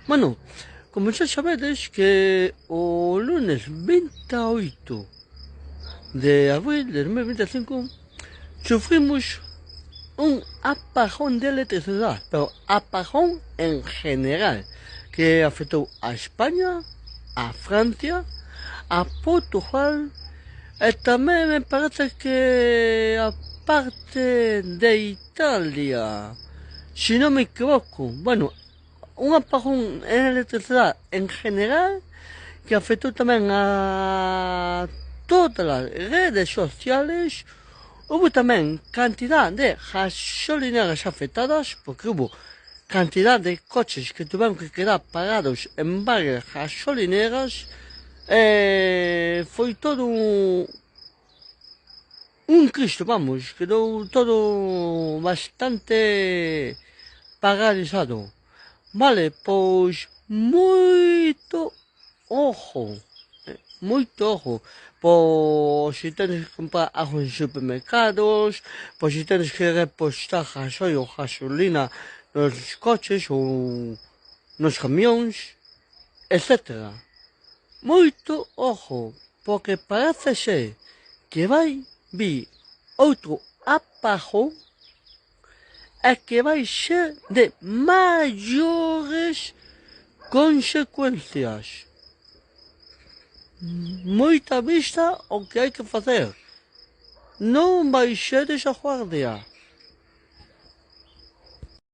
Bueno, como xa sabedes que o lunes 28 de abril de 2025 sufrimos un apagón de electricidad, pero apagón en general, que afectou a España, a Francia, a Portugal e tamén me parece que a parte de Italia, si non me equivoco. Bueno, un apagón en electricidad en general que afectou tamén a todas as redes sociales. Hubo tamén cantidad de gasolineras afectadas, porque hubo cantidad de coches que tiveron que quedar parados en varias gasolineras. Foi todo un Cristo, vamos, quedou todo bastante paralizado. Vale, pois moito ojo, pois se tenes que comprar algo en supermercados, pois se tenes que repostar gasoil ou gasolina nos coches ou nos camións, etcétera. Moito ojo, porque parece ser que vai vir outro apagón e que vai ser de maiores consecuencias. Moita vista o que hai que facer. Non baixedes a guardia.